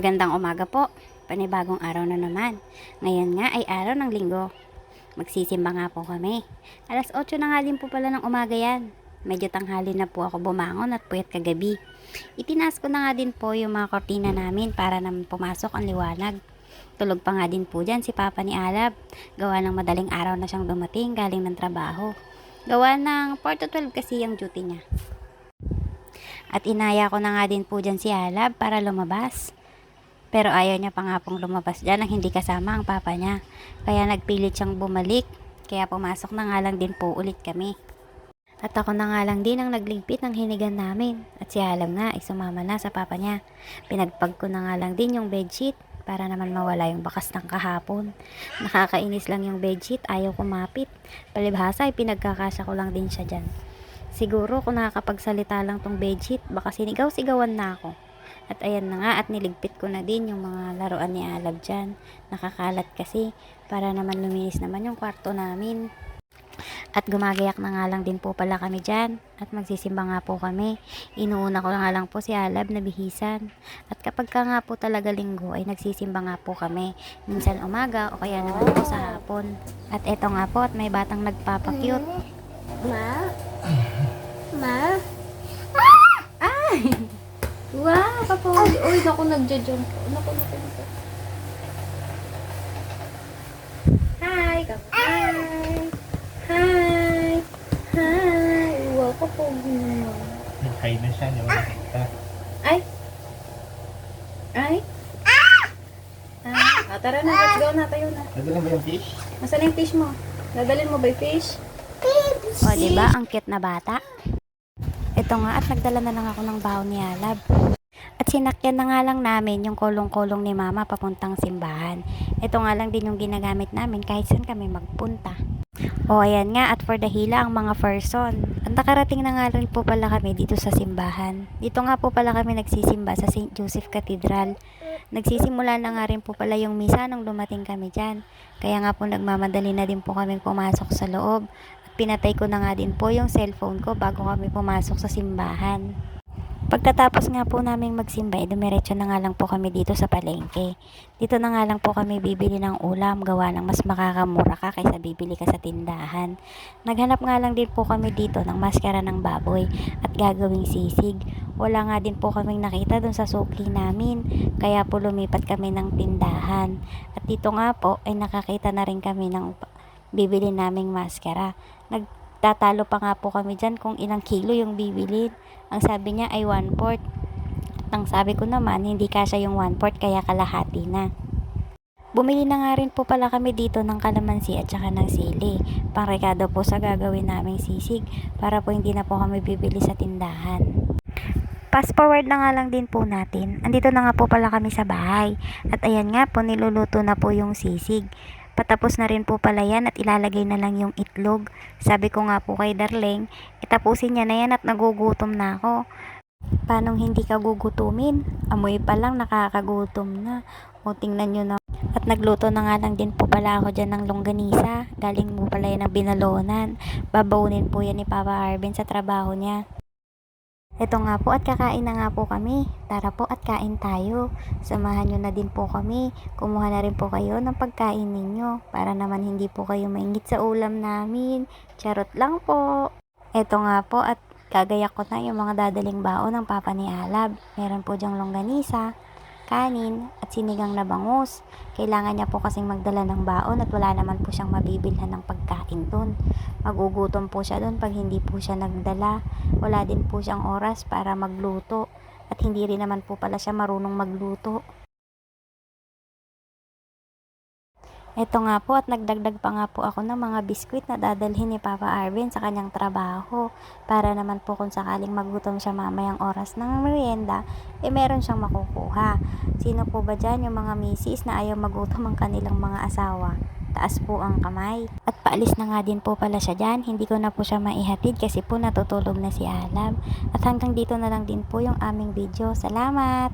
Magandang umaga po. Panibagong araw na naman. Ngayon nga ay araw ng linggo. Magsisimba nga po kami. Alas 8 na nga din po pala ng umaga yan. Medyo tanghali na po ako bumangon at puyat kagabi. Itinaas ko na nga din po yung mga kortina namin para naman pumasok ang liwanag. Tulog pa nga din po dyan si Papa ni Alab. Gawa ng madaling araw na siyang dumating galing ng trabaho. Gawa ng 4 to 12 kasi yung duty niya. At inaya ko na nga din po dyan si Alab para lumabas. Pero ayaw niya pa nga pong lumabas dyan nang hindi kasama ang papa niya. Kaya nagpilit siyang bumalik. Kaya pumasok na nga lang din po ulit kami. At ako na nga lang din ang nagligpit ng hinigan namin. At si Alam nga ay sumama na sa papa niya. Pinagpag ko na nga lang din yung bedsheet para naman mawala yung bakas ng kahapon. Nakakainis lang yung bedsheet, ayaw kumapit. Palibhasa ay pinagkakasya ko lang din siya dyan. Siguro kung nakakapagsalita lang tong bedsheet, baka sinigaw-sigawan na ako. At ayan na nga, at niligpit ko na din yung mga laruan ni Alab dyan. Nakakalat kasi, para naman luminis naman yung kwarto namin. At gumagayak na nga lang din po pala kami dyan. At magsisimba nga po kami. Inuuna ko na nga lang po si Alab na bihisan. At kapag ka nga po talaga linggo ay nagsisimba nga po kami. Minsan umaga o kaya naman po sa hapon. At eto nga po, at may batang nagpapakyut. Ma? Ma? Ay! Wow, kapawali. Uy, naku, nagja-jump. Naku. Hi, hi. Hi. Hi. Wow, kapawali naman. Nag-hide na siya, hindi mo nakita. Ay. Ay. Tara na, let's go na, tayo na. Nadala mo yung fish? Nasaan yung fish mo? Dadalhin mo ba yung fish? O diba, ang cute na bata? Ito nga, at nagdala na lang ako ng baon ni Alab. At sinakyan na nga lang namin yung kolong-kolong ni Mama papuntang simbahan. Ito nga lang din yung ginagamit namin kahit saan kami magpunta. O ayan nga, at for dahila ang mga person. At nakarating na nga rin po pala kami dito sa simbahan. Dito nga po pala kami nagsisimba sa St. Joseph Cathedral. Nagsisimula na nga rin po pala yung misa nung dumating kami dyan. Kaya nga po nagmamadali na din po kami pumasok sa loob. Pinatay ko na nga din po yung cellphone ko bago kami pumasok sa simbahan. Pagkatapos nga po naming magsimba, dumiretso na nga lang po kami dito sa palengke. Dito na nga lang po kami bibili ng ulam, gawa ng mas makakamura ka kaysa bibili ka sa tindahan. Naghanap nga lang din po kami dito ng maskara ng baboy at gagawing sisig. Wala nga din po kaming nakita dun sa sukli namin, kaya po lumipat kami ng tindahan. At dito nga po ay nakakita na rin kami ng bibili naming maskara. Nagtatalo pa nga po kami dyan kung ilang kilo yung bibili. Ang sabi niya ay 1/4. Ang sabi ko naman, hindi kasya yung 1/4 kaya kalahati na. Bumili na nga rin po pala kami dito ng kalamansi at saka ng sili. Pangrekado po sa gagawin naming sisig para po hindi na po kami bibili sa tindahan. Fast forward na nga lang din po natin. Andito na nga po pala kami sa bahay. At ayan nga po, niluluto na po yung sisig. Patapos na rin po pala yan at ilalagay na lang yung itlog. Sabi ko nga po kay Darleng, itapusin niya na yan at nagugutom na ako. Paano hindi ka gugutumin? Amoy pa lang nakakagutom na. O tingnan nyo na. At nagluto na nga lang din po pala ako dyan ng longganisa. Galing mo pala yan ng binalonan. Babaunin po yan ni Papa Arvin sa trabaho niya. Ito nga po, at kakain na nga po kami. Tara po at kain tayo. Samahan nyo na din po kami. Kumuha na rin po kayo ng pagkain ninyo para naman hindi po kayo maingit sa ulam namin. Charot lang po. Ito nga po, at gagayak ko na yung mga dadaling baon ng papa ni Alab. Meron po dyang longganisa, kanin, at sinigang na bangus. Kailangan niya po kasing magdala ng baon at wala naman po siyang mabibilhan ng pagkain dun. Magugutom po siya dun pag hindi po siya nagdala. Wala din po siyang oras para magluto at hindi rin naman po pala siya marunong magluto. Ito nga po, at nagdagdag pa nga po ako ng mga biskwit na dadalhin ni Papa Arvin sa kanyang trabaho para naman po kung sakaling magutom siya mamayang oras ng merienda, meron siyang makukuha. Sino po ba dyan yung mga misis na ayaw magutom ang kanilang mga asawa? Taas po ang kamay. At paalis na nga din po pala siya dyan. Hindi ko na po siya maihatid kasi po natutulog na si Alab. At hanggang dito na lang din po yung aming video. Salamat!